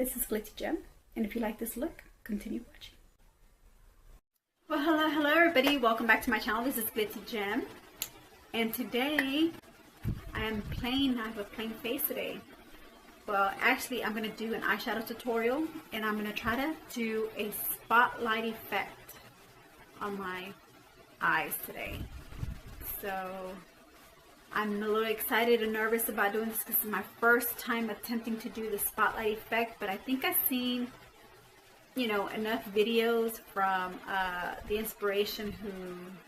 this is glitzzygem, and if you like this look, continue watching. Well, hello everybody, welcome back to my channel. This is glitzzygem, and today I have a plain face today. Well, actually I'm going to do an eyeshadow tutorial, and I'm going to try to do a spotlight effect on my eyes today. So I'm a little excited and nervous about doing this because it's my first time attempting to do the spotlight effect, but I think I've seen, you know, enough videos from the inspiration who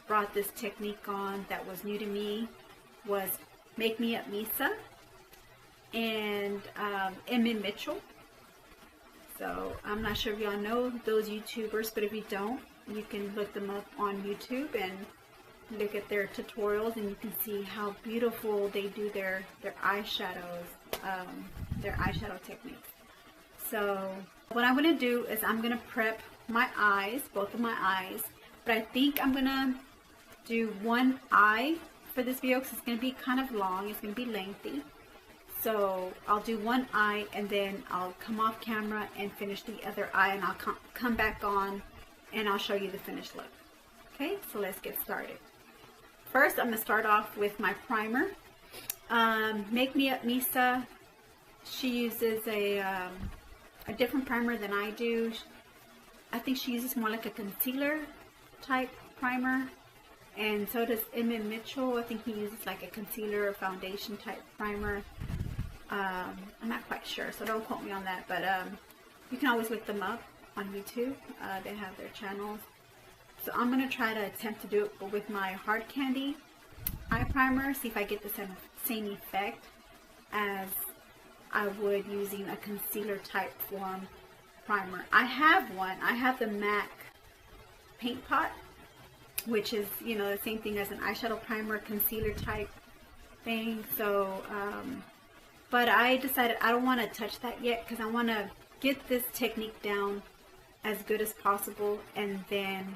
brought this technique on that was new to me was Make Me Up Misa and Mitchell. So I'm not sure if y'all know those YouTubers, but if you don't, you can look them up on YouTube and look at their tutorials, and you can see how beautiful they do their eyeshadows, their eyeshadow techniques. So what I'm going to do is I'm going to prep my eyes, both of my eyes, but I think I'm going to do one eye for this video because it's going to be kind of long, it's going to be lengthy. So I'll do one eye and then I'll come off camera and finish the other eye, and I'll come back on and I'll show you the finished look. Okay, so let's get started. First, I'm going to start off with my primer. Make Me Up Misa, she uses a different primer than I do. I think she uses more like a concealer type primer. And so does Mitchell. I think he uses like a concealer or foundation type primer. I'm not quite sure, so don't quote me on that. But you can always look them up on YouTube. They have their channels. So I'm going to try to attempt to do it with my Hard Candy eye primer, see if I get the same effect as I would using a concealer type form primer. I have one. I have the MAC Paint Pot, which is, you know, the same thing as an eyeshadow primer, concealer type thing. So, but I decided I don't want to touch that yet because I want to get this technique down as good as possible, and then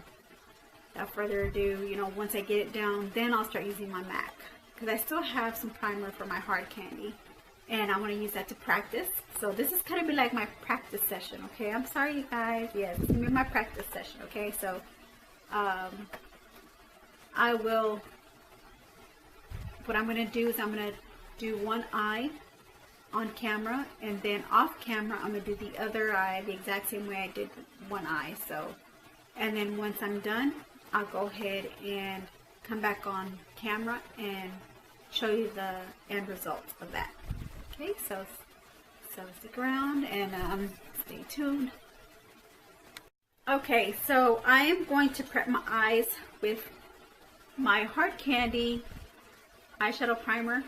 without further ado, you know, once I get it down, then I'll start using my MAC, because I still have some primer for my Hard Candy and I want to use that to practice. So this is kind of be like my practice session, okay? I'm sorry you guys, yes, it's gonna be my practice session, okay? So I will, what I'm gonna do is I'm gonna do one eye on camera, and then off camera I'm gonna do the other eye the exact same way I did one eye. So, and then once I'm done, I'll go ahead and come back on camera and show you the end results of that. Okay, so stick around and stay tuned. Okay, so I am going to prep my eyes with my Hard Candy eyeshadow primer.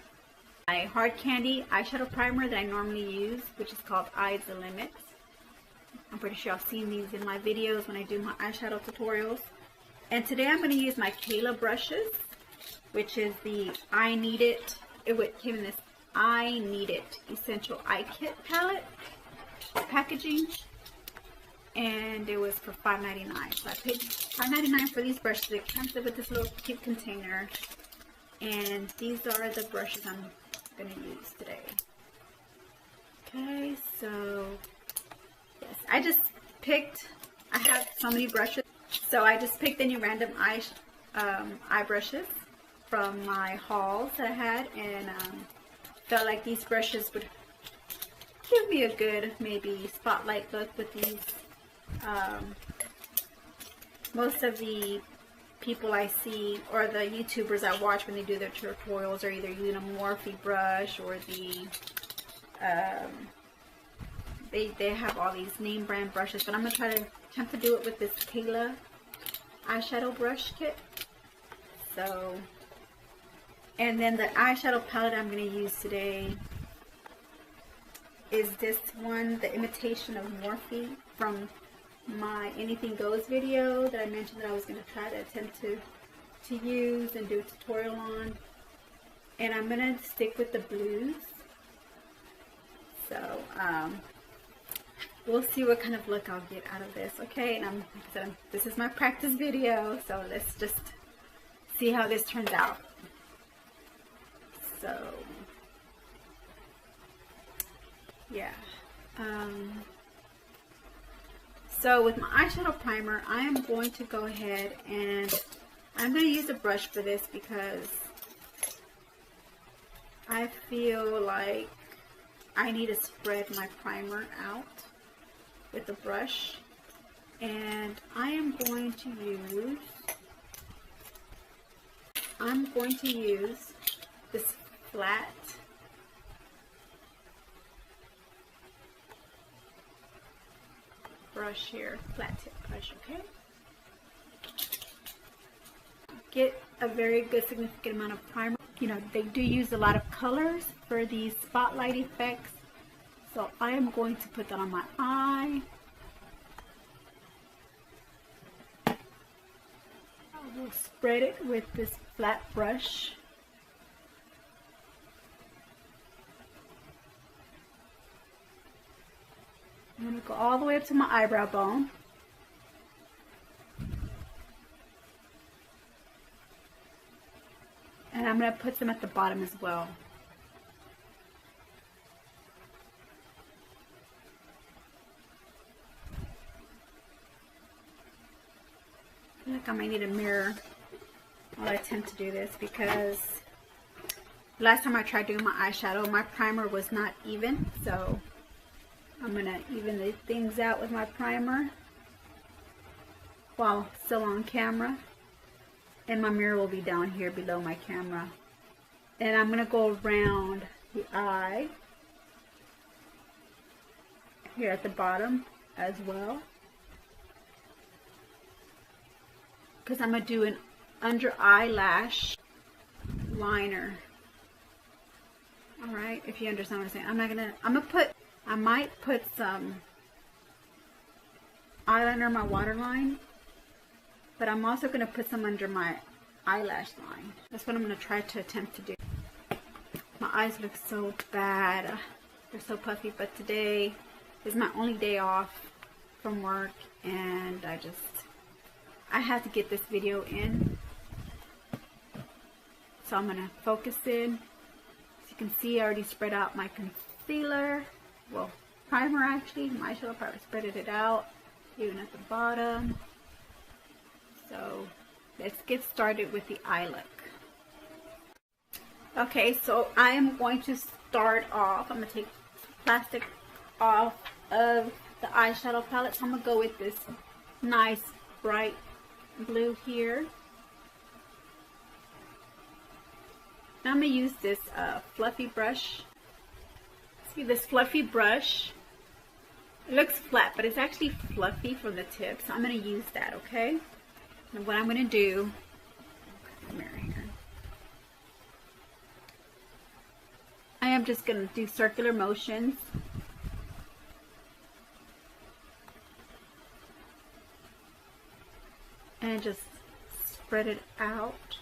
My Hard Candy eyeshadow primer that I normally use, which is called Eyes the Limit. I'm pretty sure I've seen these in my videos when I do my eyeshadow tutorials. And today I'm going to use my Kayla brushes, which is the I Need It. It came in this I Need It Essential Eye Kit palette packaging, and it was for $5.99. So I paid $5.99 for thmes brushes. It comes with this little cute container, and these are the brushes I'm going to use today. Okay, so yes, I just picked, I have so many brushes, so I just picked any random eye brushes from my hauls that I had, and felt like these brushes would give me a good maybe spotlight look with these. Most of the people I see, or the YouTubers I watch when they do their tutorials, are either using a Morphe brush or the they have all these name brand brushes, but I'm going to try to attempt to do it with this Kayla eyeshadow brush kit. So, and then the eyeshadow palette I'm going to use today is this one, the Imitation of Morphe, from my Anything Goes video that I mentioned that I was going to try to attempt to use and do a tutorial on. And I'm going to stick with the blues. So, we'll see what kind of look I'll get out of this, okay? And like I said, this is my practice video, so let's just see how this turns out. So, yeah. So with my eyeshadow primer, I am going to go ahead and I'm going to use a brush for this because I feel like I need to spread my primer out with the brush. And I am going to use this flat brush here, flat tip brush, okay? Get a very good significant amount of primer. You know, they do use a lot of colors for these spotlight effects. So I am going to put that on my eye. I will spread it with this flat brush. I'm going to go all the way up to my eyebrow bone. And I'm going to put some at the bottom as well. I feel like I might need a mirror while I attempt to do this because last time I tried doing my eyeshadow, my primer was not even. So I'm going to even the things out with my primer while still on camera. And my mirror will be down here below my camera. And I'm going to go around the eye here at the bottom as well. Because I'm going to do an under eyelash liner. Alright, if you understand what I'm saying. I might put some eyeliner in my waterline. But I'm also going to put some under my eyelash line. That's what I'm going to try to attempt to do. My eyes look so bad. They're so puffy. But today is my only day off from work. And I have to get this video in. So I'm going to focus in. As you can see, I already spread out my concealer. Well, primer actually. My eyeshadow primer, spread it out. Even at the bottom. So let's get started with the eye look. Okay, so I am going to start off. I'm going to take plastic off of the eyeshadow palette. So I'm going to go with this nice bright blue here. Now I'm going to use this fluffy brush. See this fluffy brush? It looks flat, but it's actually fluffy from the tip. So I'm going to use that, okay? And what I'm going to do, mirror here. I am just going to do circular motions. And just spread it out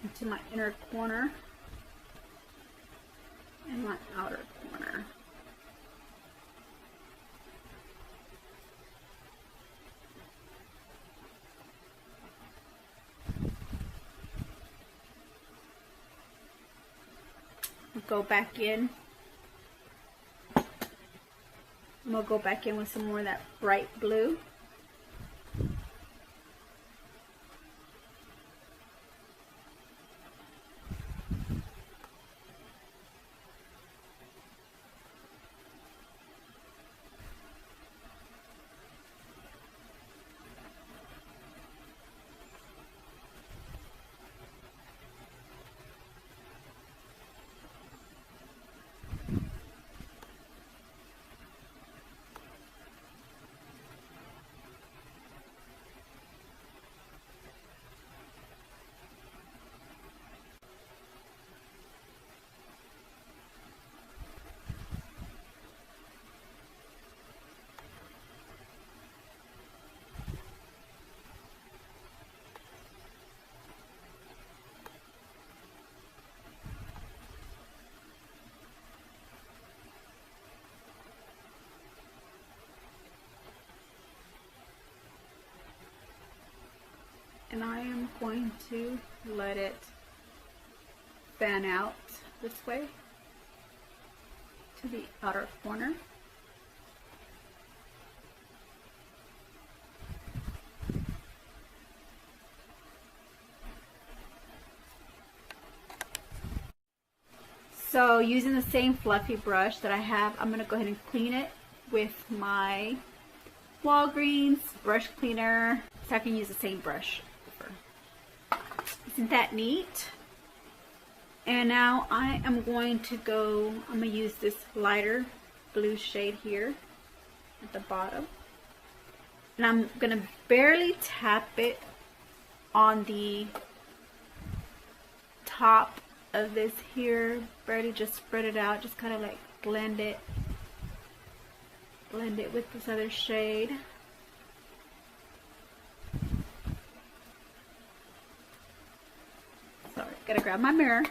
into my inner corner and my outer corner. Go back in. I'm going to go back in with some more of that bright blue. And I am going to let it fan out this way to the outer corner. So using the same fluffy brush that I have, I'm going to go ahead and clean it with my Walgreens brush cleaner, so I can use the same brush. Isn't that neat? And now I am going to use this lighter blue shade here at the bottom. And I'm going to barely tap it on the top of this here. Barely, just spread it out. Just kind of like blend it with this other shade. Sorry, gotta grab my mirror.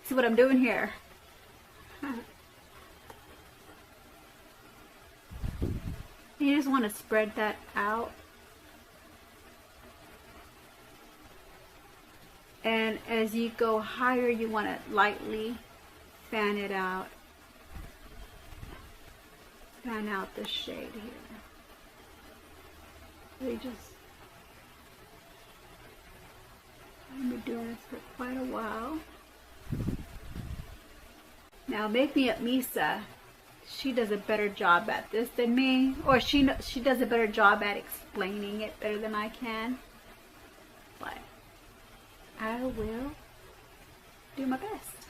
See what I'm doing here. You just want to spread that out. And as you go higher, you want to lightly fan it out. Fan out the shade here. I've been doing this for quite a while. Now, Make Me Up Misa, she does a better job at this than me, or she does a better job at explaining it better than I can. But I will do my best.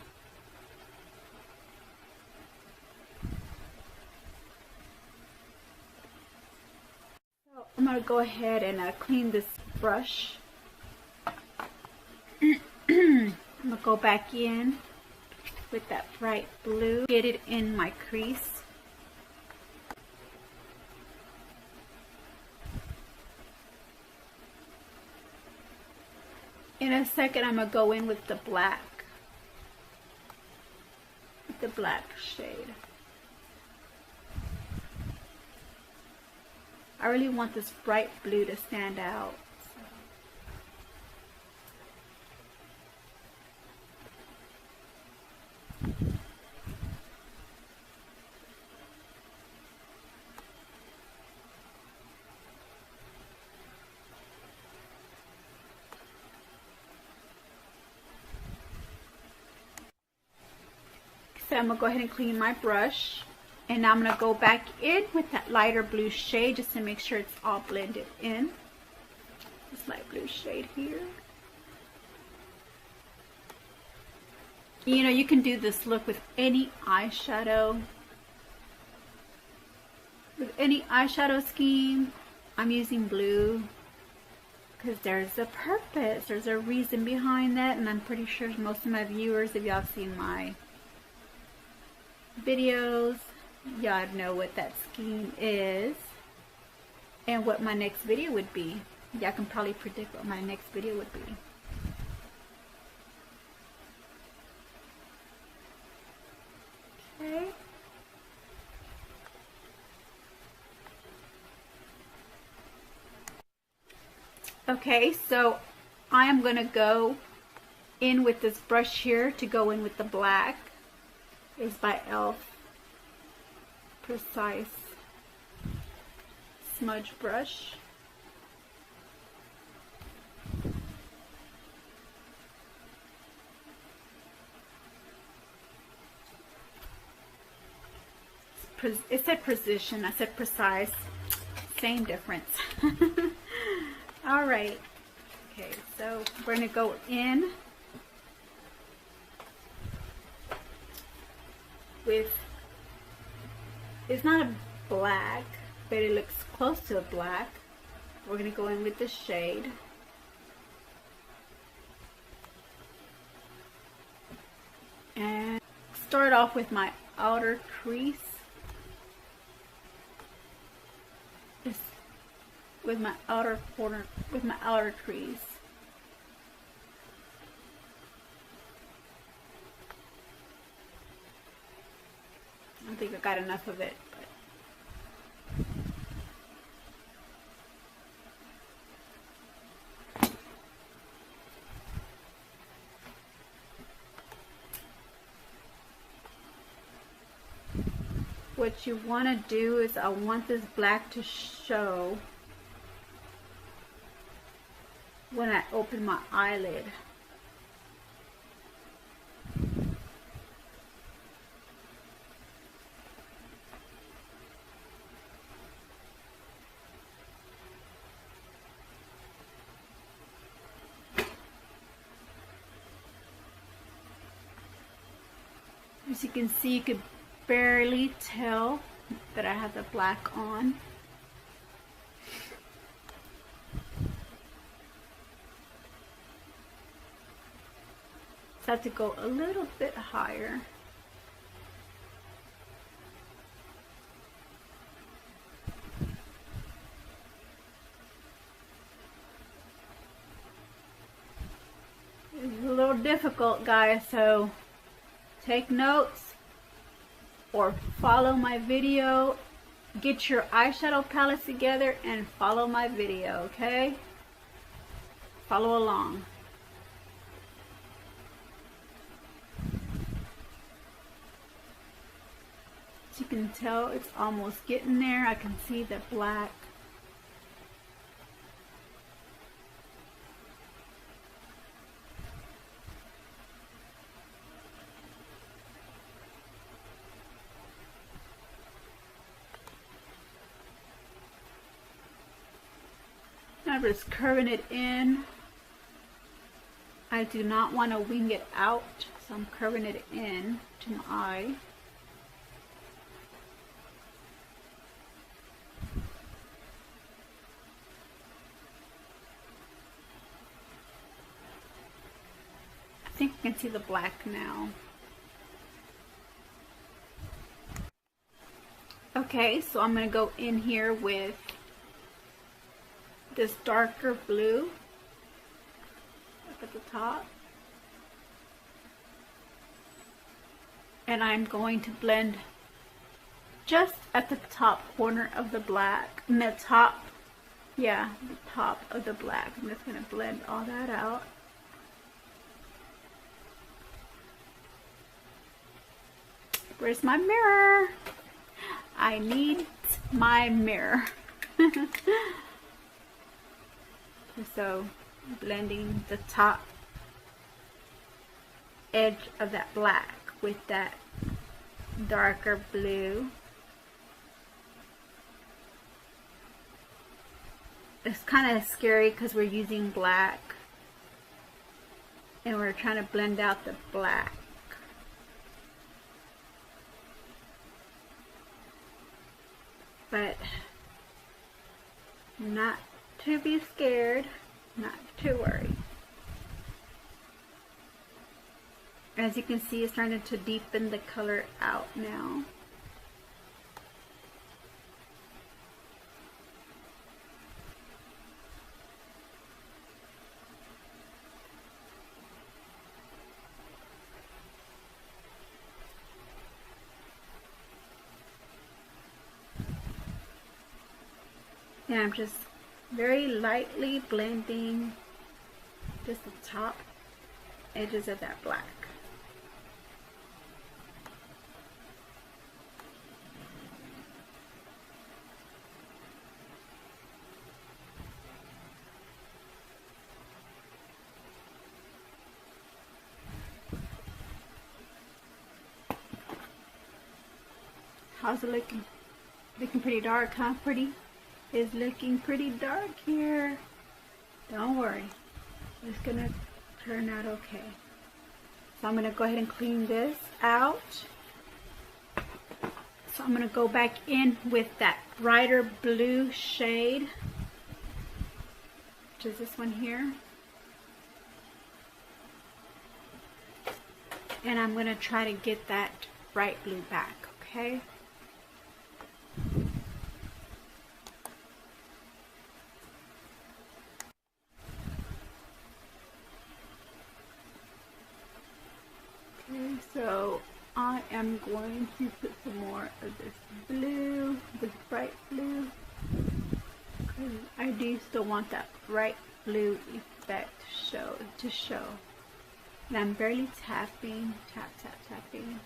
So I'm going to go ahead and clean this brush. I'm going to go back in with that bright blue, get it in my crease. In a second, I'm going to go in with the black, shade. I really want this bright blue to stand out. So I'm going to go ahead and clean my brush, and now I'm going to go back in with that lighter blue shade just to make sure it's all blended in. This light blue shade here. You know, you can do this look with any eyeshadow. With any eyeshadow scheme. I'm using blue because there's a purpose. There's a reason behind that, and I'm pretty sure most of my viewers, if y'all have seen my videos, y'all know what that scheme is and what my next video would be. Y'all can probably predict what my next video would be. Okay. Okay, so I am going to go in with this brush here to go in with the black. Is by e.l.f. Precise Smudge Brush. It said precision, I said precise. Same difference. Alright. Okay, so we're going to go in with, it's not a black, but it looks close to a black. We're going to go in with the shade. And start off with my outer crease. Just with my outer corner, with my outer crease. I don't think I got enough of it. What you want to do is, I want this black to show when I open my eyelid. As you can see, you could barely tell that I have the black on. So I have to go a little bit higher. It's a little difficult, guys, so take notes or follow my video. Get your eyeshadow palettes together and follow my video, okay? Follow along. As you can tell, it's almost getting there. I can see the black. I'm just curving it in. I do not want to wing it out, so I'm curving it in to my eye. I think you can see the black now. Okay, so I'm going to go in here with this darker blue up at the top, and I'm going to blend just at the top corner of the black, and the top, yeah, the top of the black. I'm just going to blend all that out. Where's my mirror? I need my mirror. So blending the top edge of that black with that darker blue. It's kind of scary because we're using black and we're trying to blend out the black. But not to be scared, not to worry. As you can see, it's starting to deepen the color out now. And I'm just very lightly blending just the top edges of that black. How's it looking? Looking pretty dark, huh? Pretty? It's looking pretty dark here. Don't worry. It's gonna turn out okay. So I'm gonna go ahead and clean this out. So I'm gonna go back in with that brighter blue shade, which is this one here. And I'm gonna try to get that bright blue back, okay? So I am going to put some more of this blue, this bright blue, because I do still want that bright blue effect to show. And I'm barely tapping, tapping.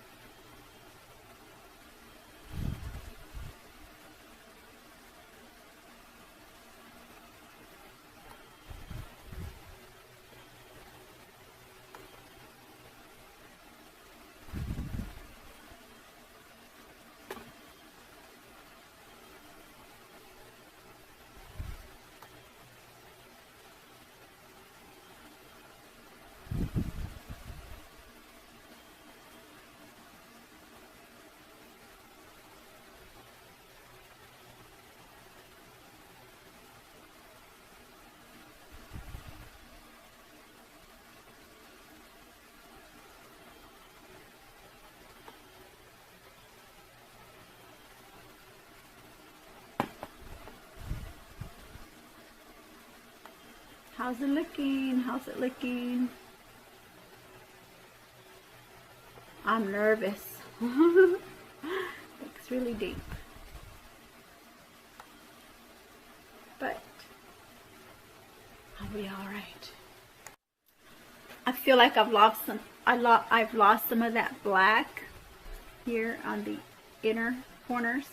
How's it looking? How's it looking? I'm nervous. Looks really deep. But I'll be alright. I feel like I've lost some of that black here on the inner corners.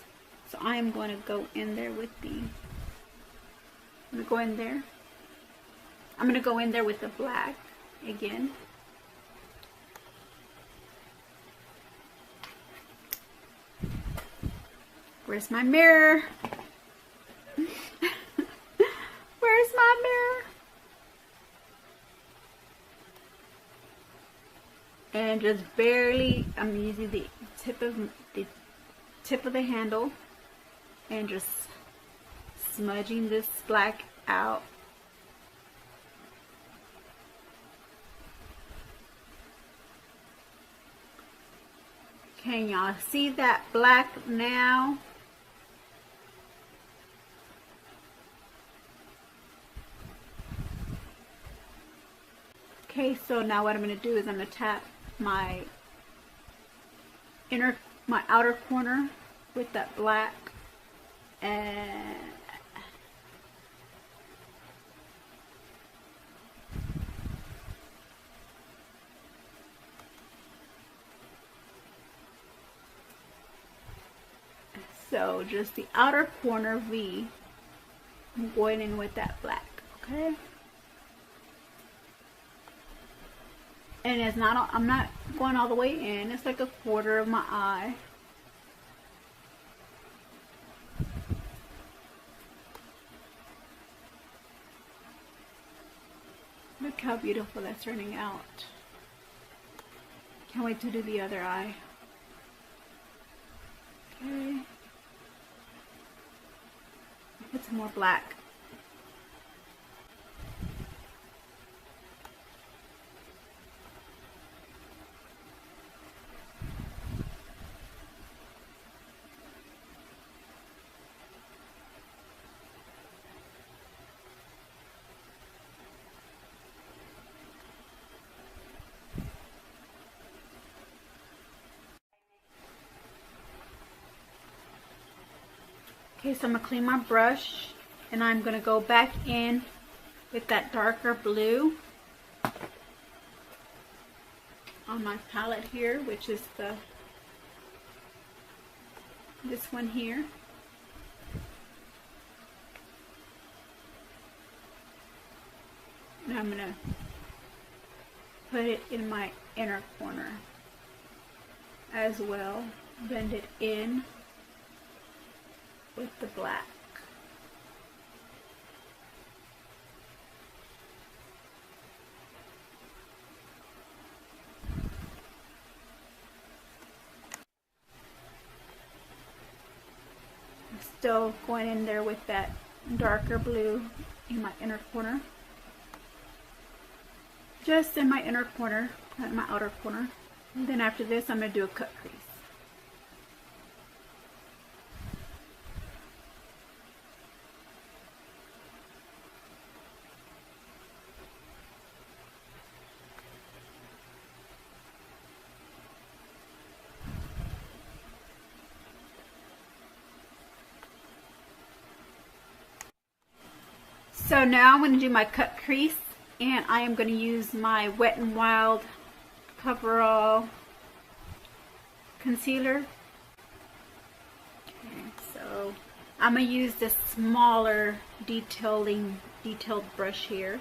So I am going to go in there with I'm going to go in there. I'm going to go in there with the black again. Where's my mirror? Where's my mirror? And just barely, I'm using the tip of the handle and just smudging this black out. Can y'all see that black now? Okay, so now what I'm going to do is I'm going to tap my outer corner with that black, and so just the outer corner V, I'm going in with that black, okay? And it's not, I'm not going all the way in, it's like a quarter of my eye. Look how beautiful that's turning out. Can't wait to do the other eye. Okay. Put some more black. Okay, so I'm going to clean my brush and I'm going to go back in with that darker blue on my palette here, which is this one here. And I'm going to put it in my inner corner as well. Blend it in with the black. I'm still going in there with that darker blue in my inner corner. Just in my inner corner, not my outer corner. And then after this, I'm going to do a cut crease. So now I'm going to do my cut crease, and I am going to use my Wet n Wild Coverall concealer. Okay, so I'm going to use this smaller detailed brush here.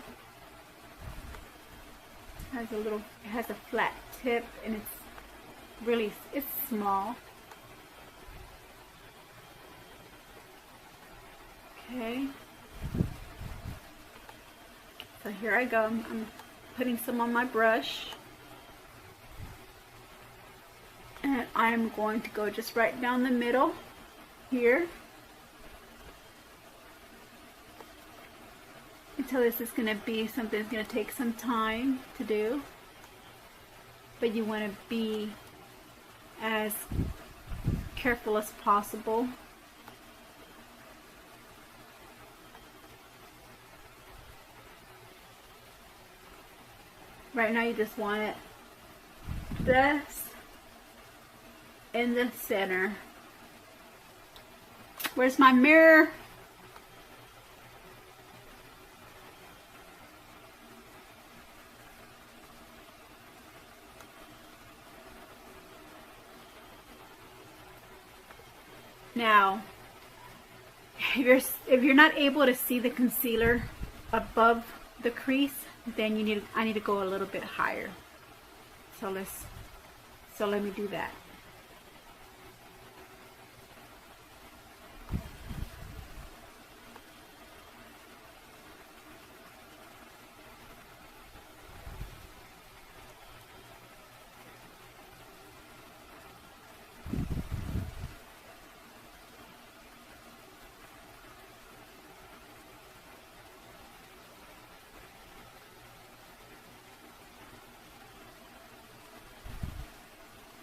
It has a flat tip, and it's small. Okay. So here I go. I'm putting some on my brush. And I'm going to go just right down the middle here. Until this is going to be something that's going to take some time to do. But you want to be as careful as possible. Right now you just want it just in the center. Where's my mirror? Now, if you're not able to see the concealer above the crease, then I need to go a little bit higher. So let me do that.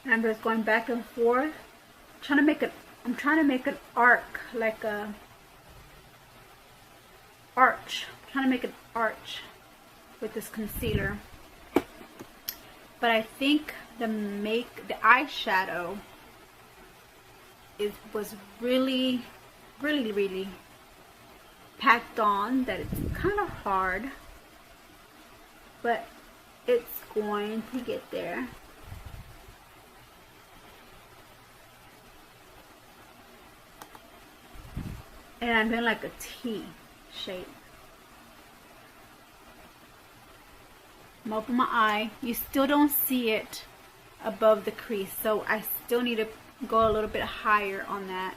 And I'm just going back and forth, I'm trying to make an arc, like a arch. I'm trying to make an arch with this concealer. But I think the eyeshadow was really packed on, that it's kind of hard, but it's going to get there. And I'm doing like a T shape. I'm open my eye. You still don't see it above the crease, so I still need to go a little bit higher on that.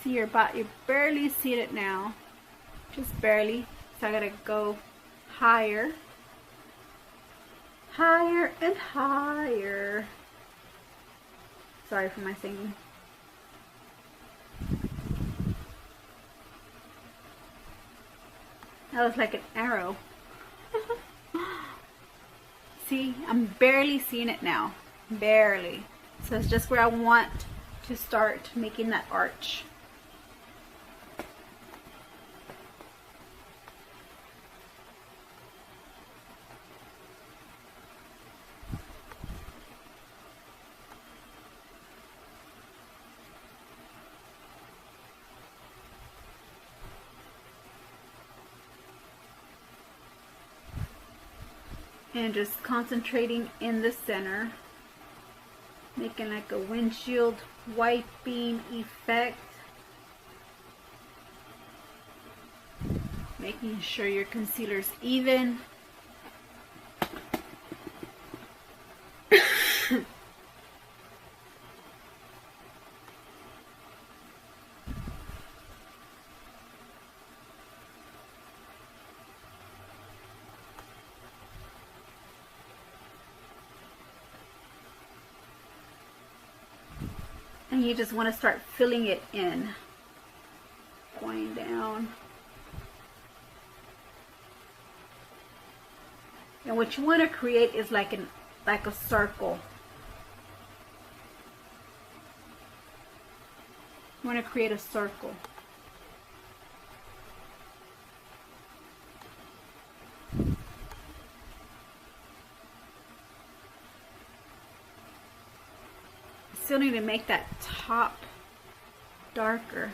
See, you barely see it now, just barely. So I gotta go higher, higher and higher. Sorry for my singing. That was like an arrow. See, I'm barely seeing it now, barely. So it's just where I want to start making that arch. And just concentrating in the center, making like a windshield wiping effect, making sure your concealer's even. And you just want to start filling it in, going down. And what you want to create is like a circle. You want to create a circle. Still need to make that top darker.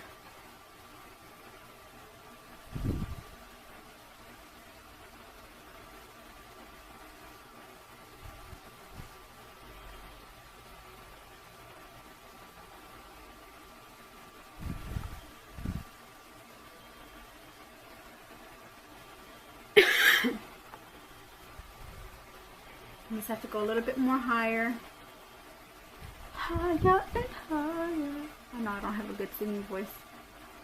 You just have to go a little bit more higher. Higher and higher. Oh no, I don't have a good singing voice.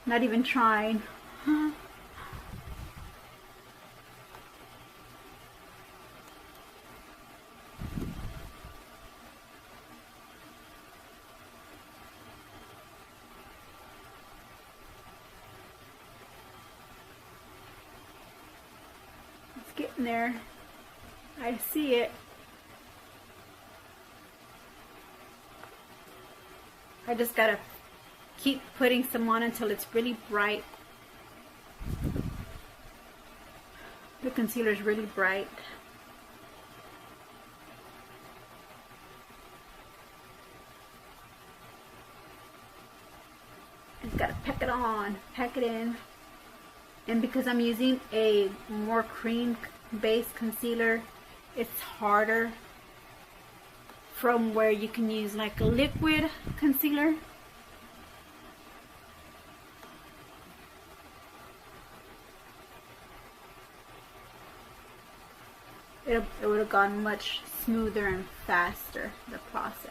Not even trying. getting there. I see it. I just gotta keep putting some on until it's really bright. The concealer is really bright. Just gotta pack it on, pack it in. And because I'm using a more cream based concealer, it's harder from where you can use like a liquid concealer. It would have gone much smoother and faster, the process.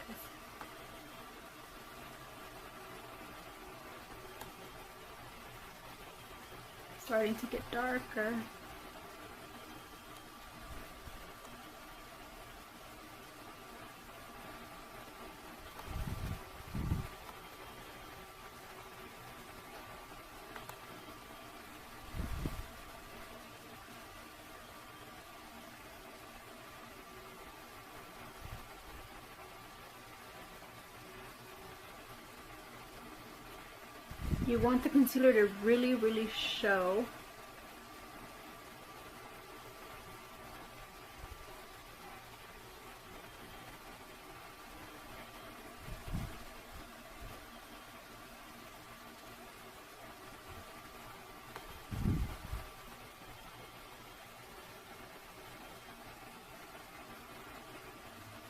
Starting to get darker. You want the concealer to really show.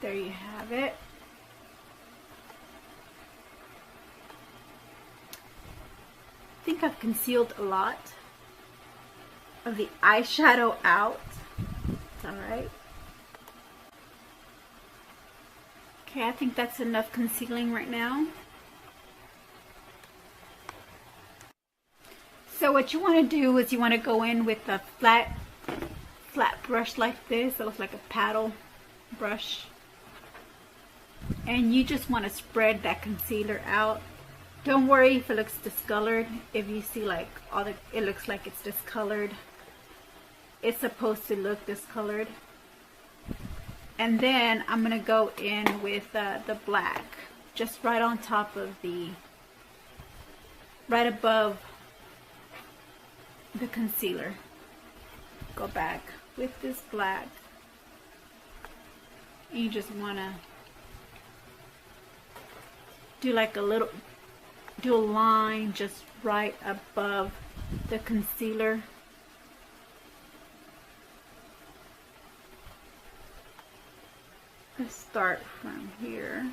There you have it. I think I've concealed a lot of the eyeshadow out. It's alright. Okay, I think that's enough concealing right now. So what you want to do is you want to go in with a flat brush like this. It looks like a paddle brush. And you just want to spread that concealer out. Don't worry if it looks discolored. If you see like it looks like it's discolored. It's supposed to look discolored. And then I'm going to go in with the black. Just right on top of right above the concealer. Go back with this black. And you just want to do like do a line just right above the concealer. Let's start from here.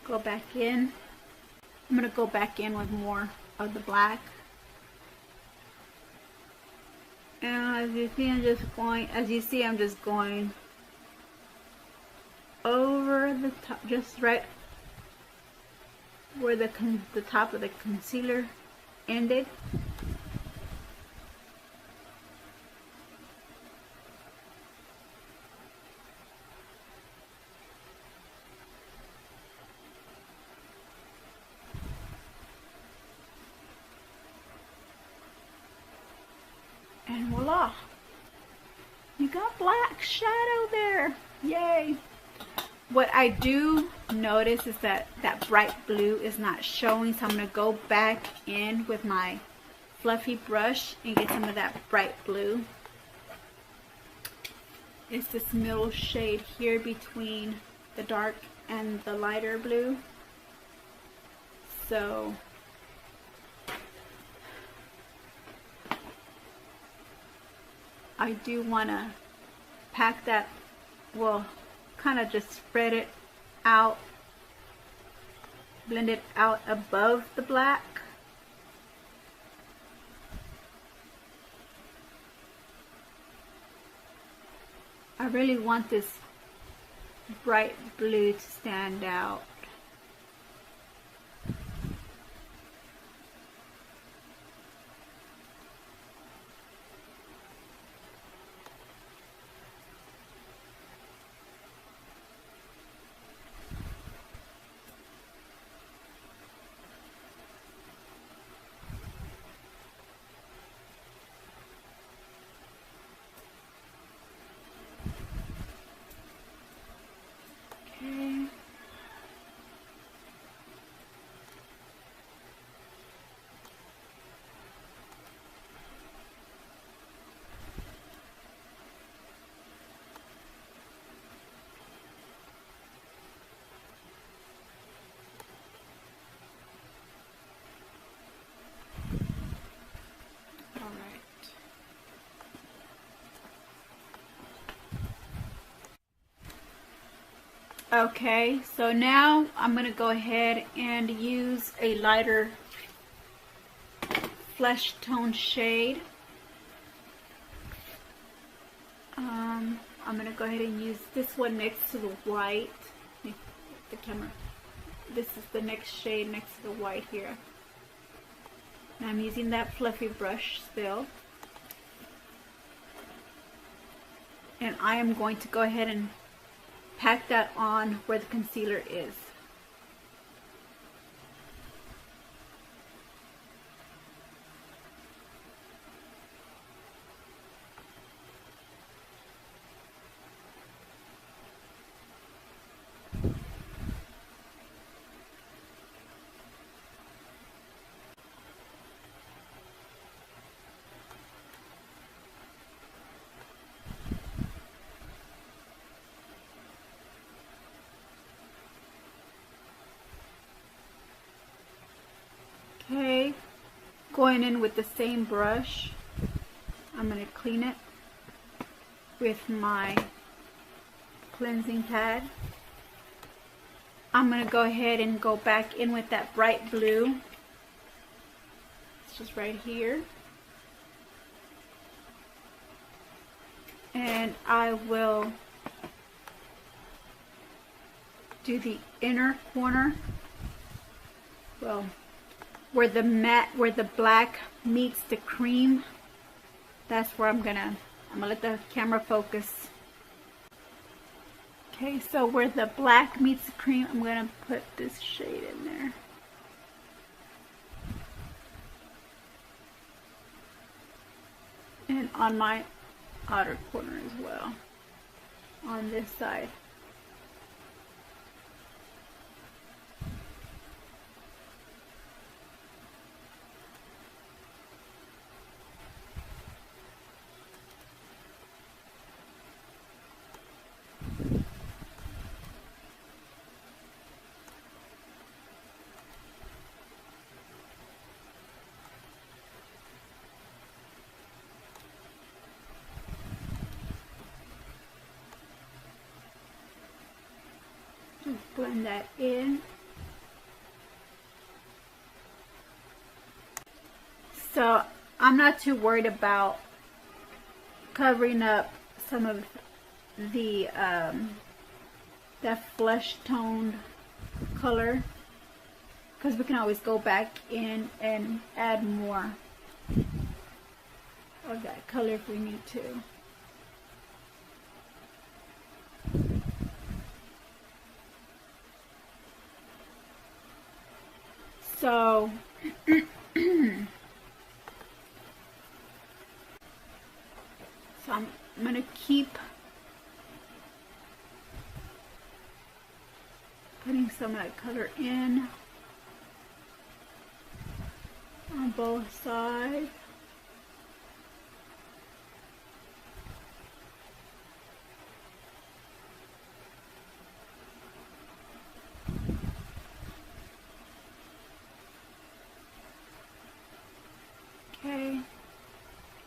Go back in. I'm going to go back in with more of the black. And as you see, I'm just going over the top, just right where the top of the concealer ended. And voila, you got black shadow there. Yay. What I do notice is that that bright blue is not showing, so I'm going to go back in with my fluffy brush and get some of that bright blue. It's this middle shade here between the dark and the lighter blue. So I do want to pack that, well, kind of just spread it out, blend it out above the black. I really want this bright blue to stand out. Okay. All right. Okay, so now I'm going to go ahead and use a lighter flesh tone shade. I'm going to go ahead and use this one next to the white. The camera. This is the next shade next to the white here. And I'm using that fluffy brush still. And I am going to go ahead and pack that on where the concealer is. Okay, going in with the same brush, I'm going to clean it with my cleansing pad. I'm going to go ahead and go back in with that bright blue. It's just right here. And I will do the inner corner. Well, where the black meets the cream, that's where I'm gonna let the camera focus. Okay, so where the black meets the cream, I'm gonna put this shade in there. And on my outer corner as well, on this side. Just blend that in. So I'm not too worried about covering up some of the that flesh toned color, because we can always go back in and add more of that color if we need to. So I'm going to keep putting some of that color in on both sides. Okay,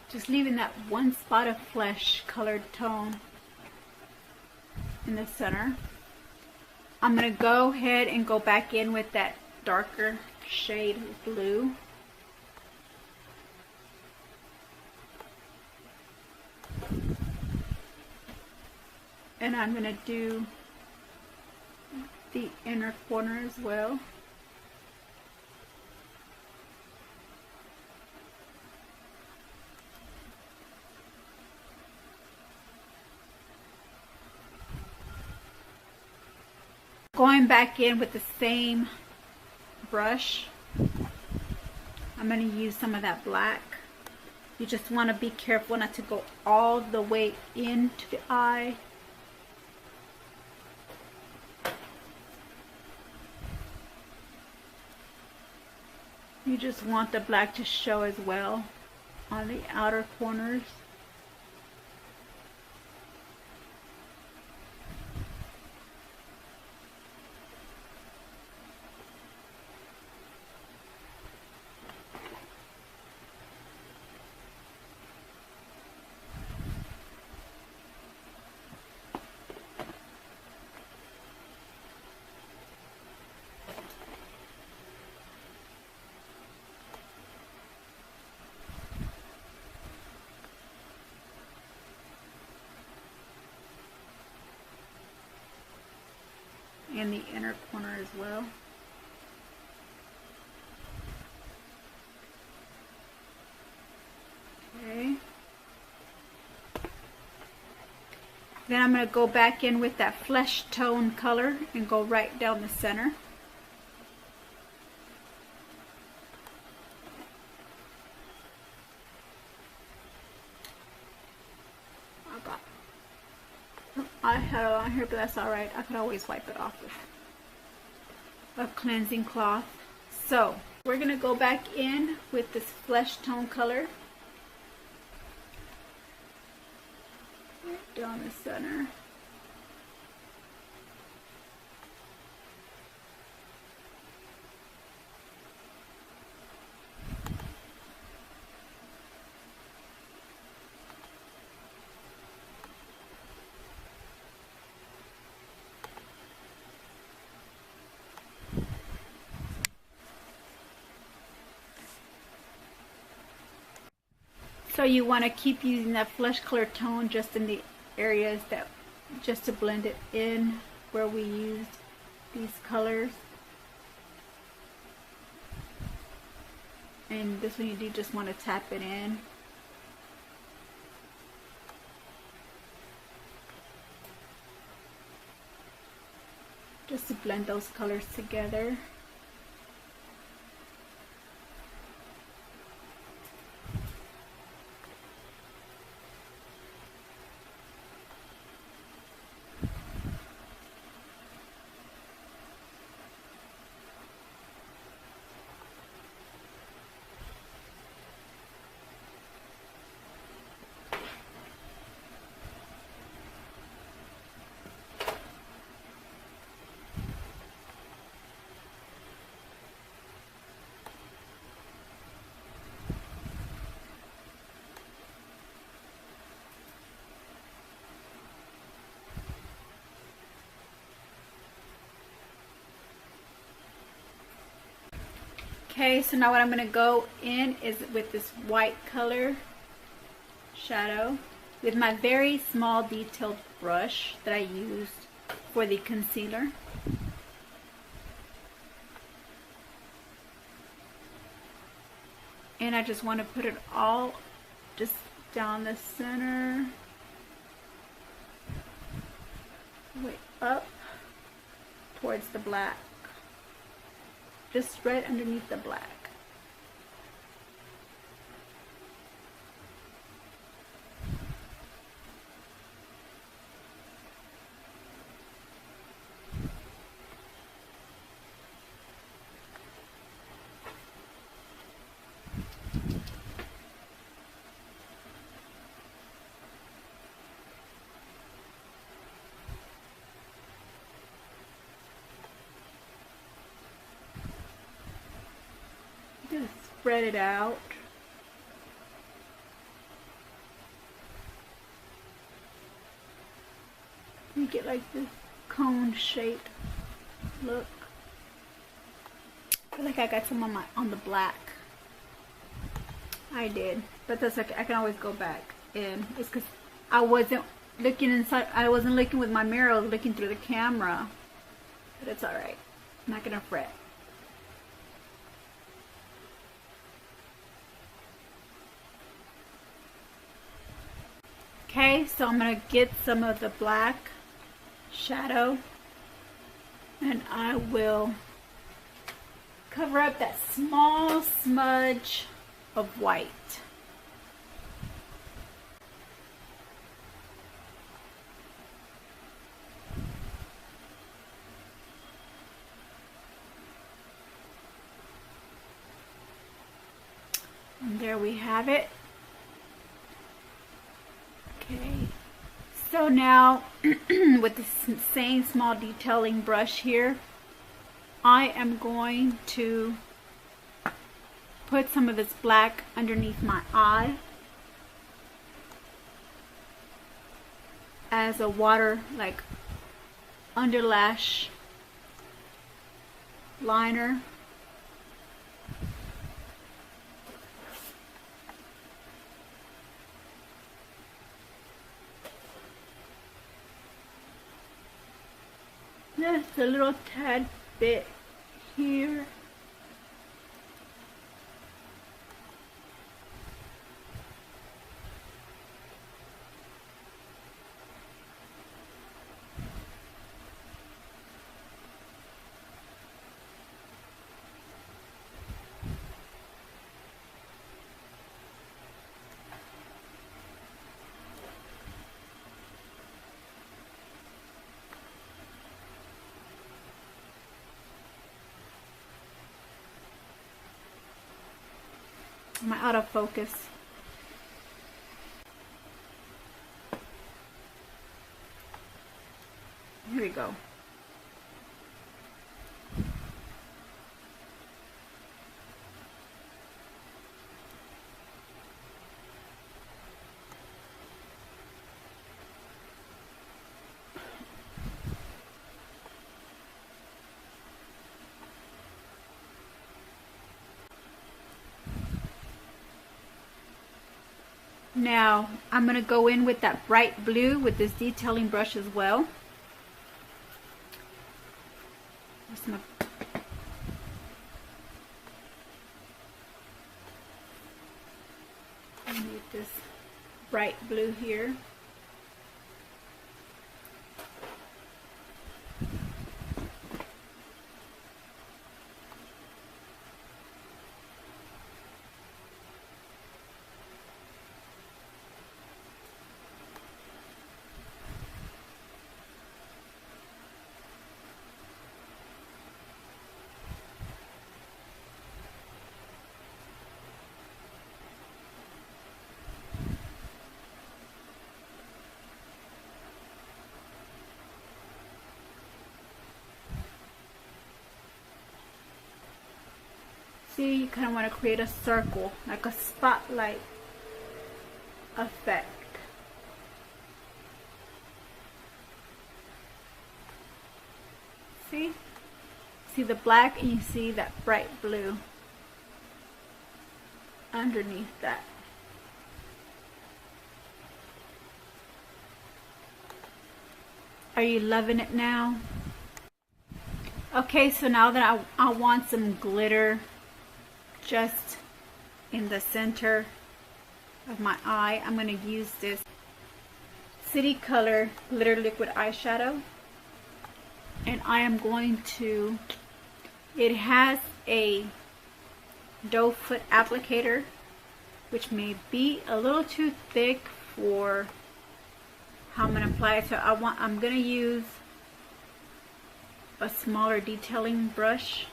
just leaving that one spot of flesh colored tone in the center. I'm going to go ahead and go back in with that darker shade of blue. And I'm going to do the inner corner as well. Going back in with the same brush, I'm going to use some of that black. You just want to be careful not to go all the way into the eye. You just want the black to show as well on the outer corners. And the inner corner as well. Okay. Then I'm going to go back in with that flesh tone color and go right down the center. I had it on here, but that's alright. I could always wipe it off with a cleansing cloth. So, we're going to go back in with this flesh tone color. Right down the center. So you want to keep using that flesh color tone just in the areas that, just to blend it in where we used these colors. And this one you do just want to tap it in. Just to blend those colors together. Okay, so now what I'm going to go in is with this white color shadow with my very small detailed brush that I used for the concealer. And I just want to put it all just down the center, way up towards the black. Just right underneath the black. Just spread it out. You get like this cone shaped look. I feel like I got some on the black. I did, but that's okay. I can always go back in. It's because I wasn't looking inside. I wasn't looking with my mirror, I was looking through the camera. But it's alright. I'm not gonna fret. Okay, so I'm gonna get some of the black shadow and I will cover up that small smudge of white. And there we have it. Okay, so now with the same small detailing brush here, I am going to put some of this black underneath my eye as a water, like underlash liner. Just a little tad bit here. Am I out of focus? Here we go. Now I'm going to go in with that bright blue with this detailing brush as well. I need this bright blue here. See, you kind of want to create a circle, like a spotlight effect. See? See the black and you see that bright blue underneath that. Are you loving it now? Okay, so now that I want some glitter just in the center of my eye, I'm going to use this City Color Glitter Liquid Eyeshadow. And I am going to, it has a doe foot applicator, which may be a little too thick for how I'm going to apply it. So I'm going to use a smaller detailing brush.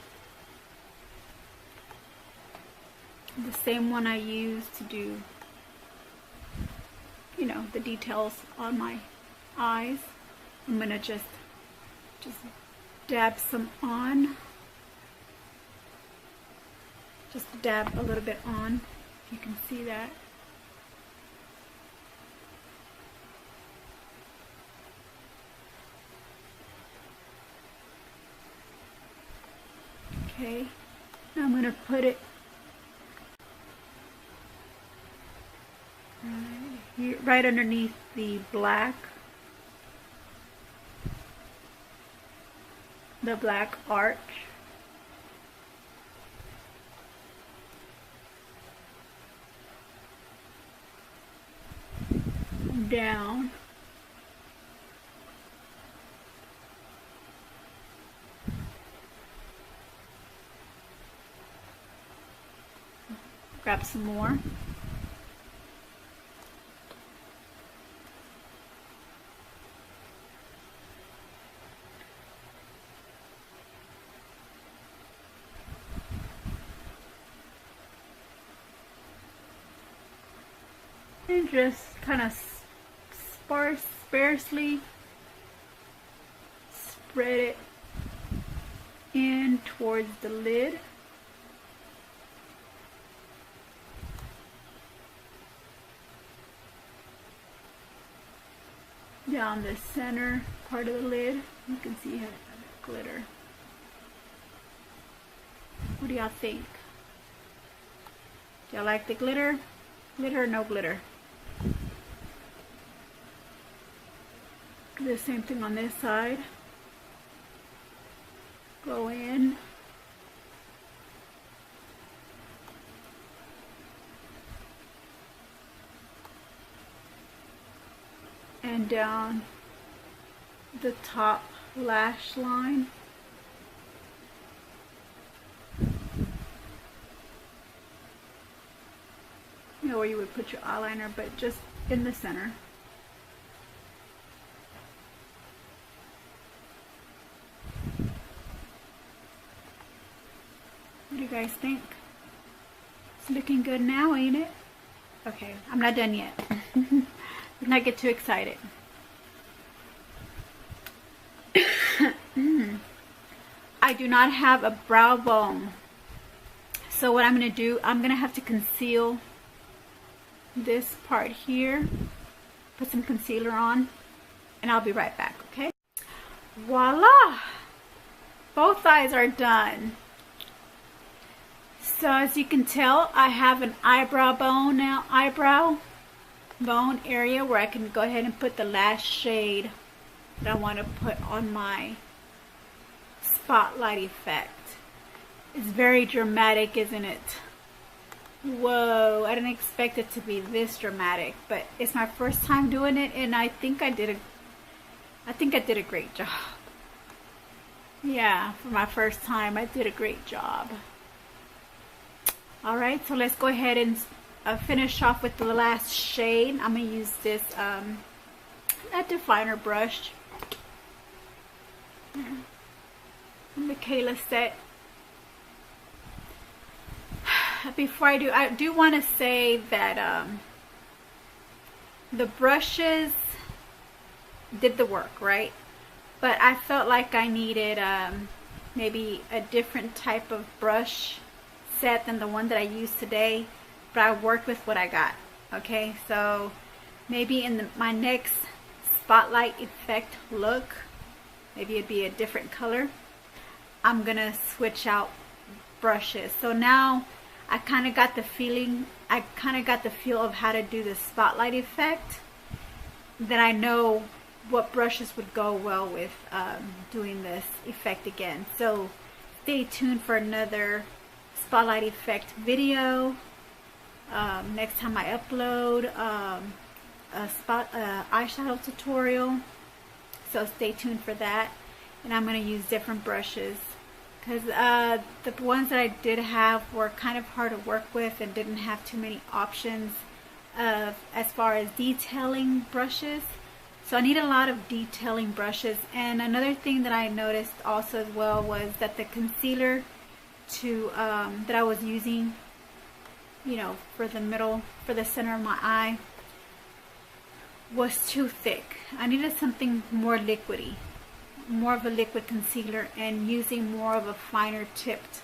The same one I use to do, you know, the details on my eyes. I'm going to just dab some on. Just dab a little bit on, if you can see that. Okay, now I'm going to put it right here, right underneath the black the black arch. Down. Grab some more. And just kind of sparsely spread it in towards the lid. Down the center part of the lid, you can see how the glitter. What do y'all think? Do y'all like the glitter? Glitter or no glitter? Do the same thing on this side. Go in. And down the top lash line. You know where you would put your eyeliner, but just in the center. What do you guys think? It's looking good now, ain't it? Okay, I'm not done yet. Let's not get too excited. I do not have a brow bone. So what I'm going to do, I'm going to have to conceal this part here. Put some concealer on. And I'll be right back, okay? Voila! Both eyes are done. So as you can tell, I have an eyebrow bone now. Eyebrow bone area where I can go ahead and put the last shade that I want to put on my spotlight effect. It's very dramatic, isn't it? Whoa, I didn't expect it to be this dramatic, but it's my first time doing it, and I think I did a great job. Yeah, for my first time, I did a great job. All right, so let's go ahead and finish off with the last shade. I'm gonna use this a definer brush, the Kayla set. Before I do want to say that the brushes did the work, right? But I felt like I needed maybe a different type of brush set than the one that I used today. But I worked with what I got. Okay, so maybe in my next spotlight effect look, maybe it'd be a different color. I'm gonna switch out brushes. So now I kind of got the feeling, I kind of got the feel of how to do the spotlight effect. Then I know what brushes would go well with doing this effect again. So stay tuned for another spotlight effect video. Next time I upload a eyeshadow tutorial, so stay tuned for that. And I'm going to use different brushes because the ones that I did have were kind of hard to work with and didn't have too many options as far as detailing brushes. So I need a lot of detailing brushes. And another thing that I noticed also as well was that the concealer that I was using, you know, for the center of my eye, was too thick. I needed something more liquidy, more of a liquid concealer, and using more of a finer tipped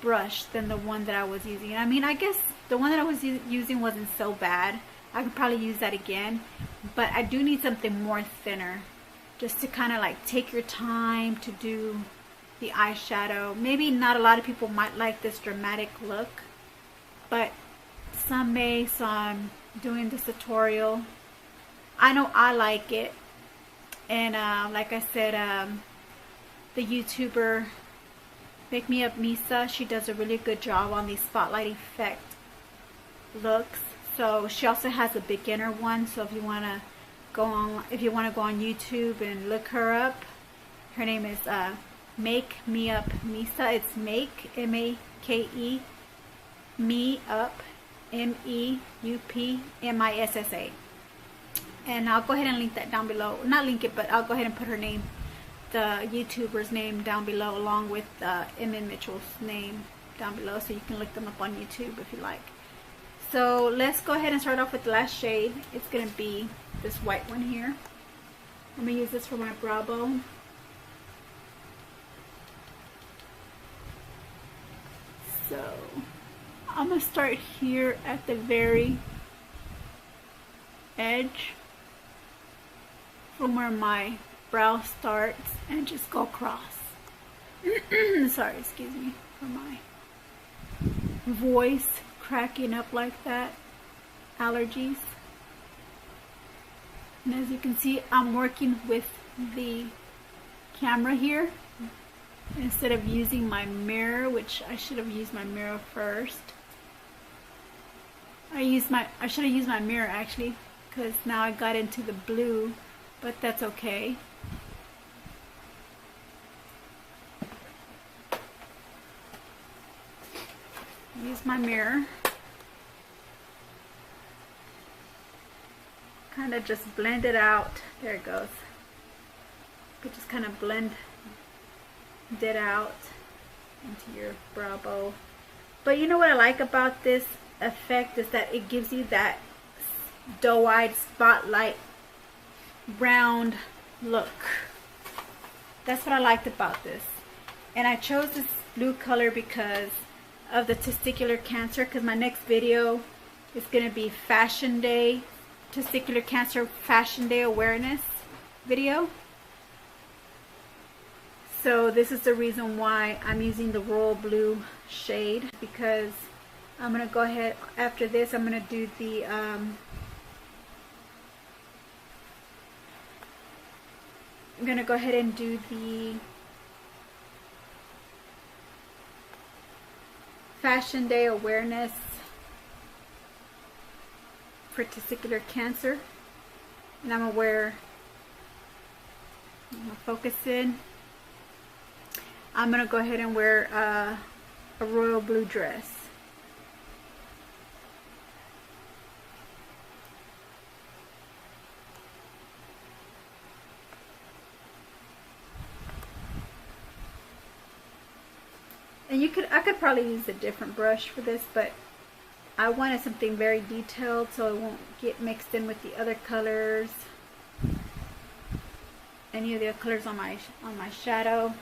brush than the one that I was using. I mean, I guess the one that I was using wasn't so bad. I could probably use that again, but I do need something more thinner, just to kind of like take your time to do the eyeshadow. Maybe not a lot of people might like this dramatic look, but some may, so I'm doing this tutorial. I know I like it, and like I said, the YouTuber Make Me Up Misa. She does a really good job on these spotlight effect looks. So she also has a beginner one. So if you want to go on YouTube and look her up, her name is Make Me Up Misa. It's Make, M-A-K-E, Me Up, M-E-U-P-M-I-S-S-A. And I'll go ahead and link that down below. Not link it, but I'll go ahead and put her name, the YouTuber's name, down below, along with M.N. Mitchell's name down below, so you can look them up on YouTube if you like. So let's go ahead and start off with the last shade. It's going to be this white one here. I'm going to use this for my brow bone. So I'm going to start here at the very edge from where my brow starts and just go across. Sorry, excuse me for my voice cracking up like that. Allergies. And as you can see, I'm working with the camera here instead of using my mirror, which I should have used my mirror first. I should have used my mirror actually, because now I got into the blue, but that's okay. Use my mirror. Kind of just blend it out. There it goes. You just kind of blend it out into your brow bone. But you know what I like about this effect is that it gives you that doe-eyed spotlight round look. That's what I liked about this. And I chose this blue color because of the testicular cancer, because my next video is going to be Fashion Day, Testicular Cancer Fashion Day Awareness video. So this is the reason why I'm using the royal blue shade, because I'm going to go ahead, after this I'm going to do the I'm going to go ahead and do the Fashion Day Awareness for Testicular Cancer. And I'm going to wear, I'm going to focus in. I'm going to go ahead and wear a royal blue dress. And I could probably use a different brush for this, but I wanted something very detailed so it won't get mixed in with the other colors. Any of the other colors on my shadow.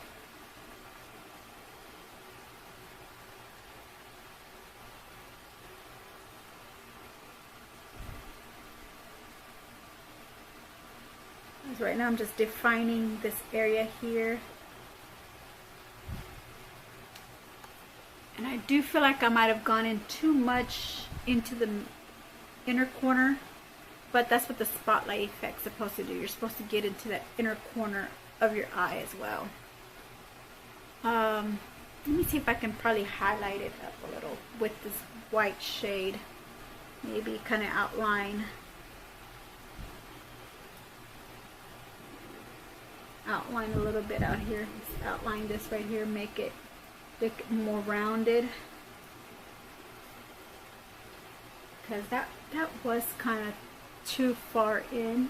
Because right now I'm just defining this area here. And I do feel like I might have gone in too much into the inner corner, but that's what the spotlight effect's supposed to do. You're supposed to get into that inner corner of your eye as well. Let me see if I can probably highlight it up a little with this white shade. Maybe kind of outline a little bit out here. Just outline this right here, make it look more rounded, because that was kind of too far in.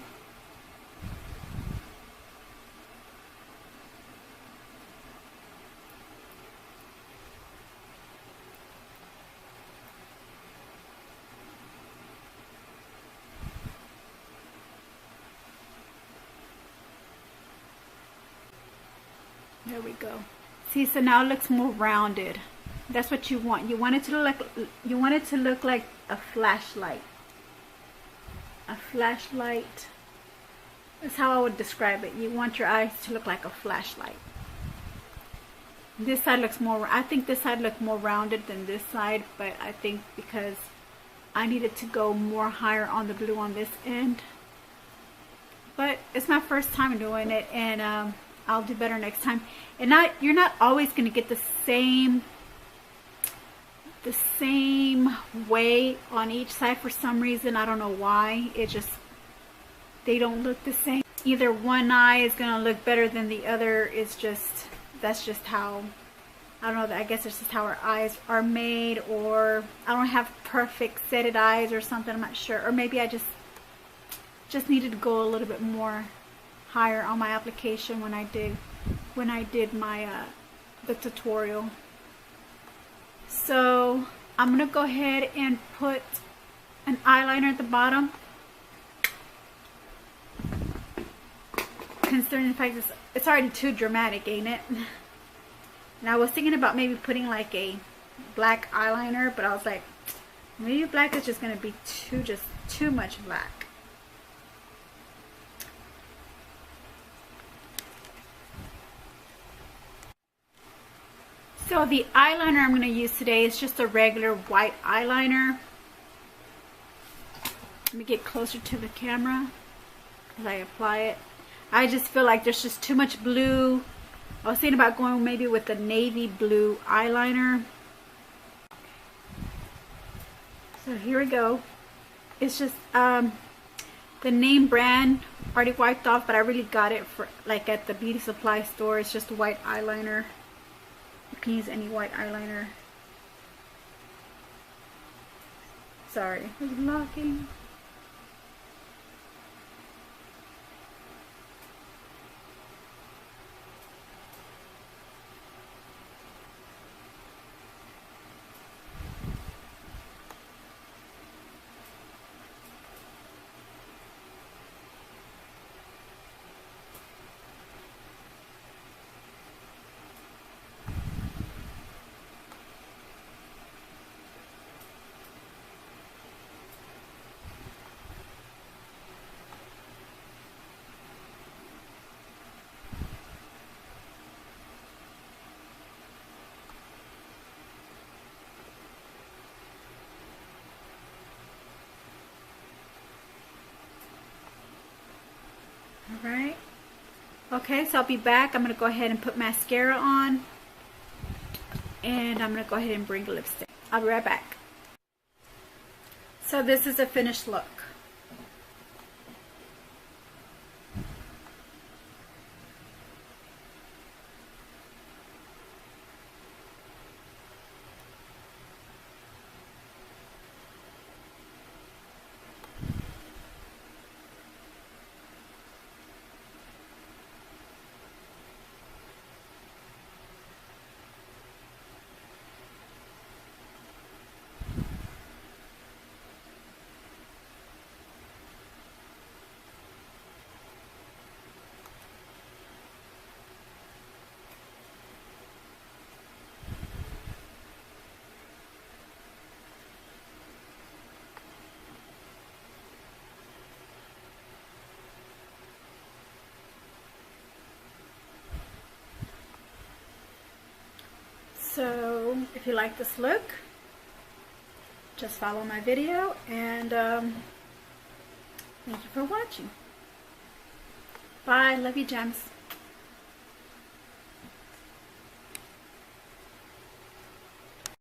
There we go. See, so now it looks more rounded. That's what you want. You want it to look like a flashlight. A flashlight. That's how I would describe it. You want your eyes to look like a flashlight. This side looks more, I think this side looked more rounded than this side, but I think because I needed to go more higher on the blue on this end. But it's my first time doing it, and I'll do better next time. And you're not always going to get the same way on each side for some reason. I don't know why. They don't look the same. Either one eye is going to look better than the other. That's just how, I don't know, I guess it's just how our eyes are made, or I don't have perfect setted eyes or something, I'm not sure. Or maybe I just needed to go a little bit more higher on my application when I did my the tutorial. So I'm gonna go ahead and put an eyeliner at the bottom, considering the fact it's already too dramatic, ain't it? And I was thinking about maybe putting like a black eyeliner, but I was like, maybe black is just gonna be too much black. So the eyeliner I'm going to use today is just a regular white eyeliner. Let me get closer to the camera as I apply it. I just feel like there's just too much blue. I was thinking about going maybe with the navy blue eyeliner. So here we go. It's just the name brand already wiped off, but I really got it for like at the beauty supply store. It's just a white eyeliner. You can use any white eyeliner. Sorry, it's blocking. Alright. Okay, so I'll be back. I'm going to go ahead and put mascara on. And I'm going to go ahead and bring lipstick. I'll be right back. So this is a finished look. So if you like this look, just follow my video, and thank you for watching. Bye. Love you, gems.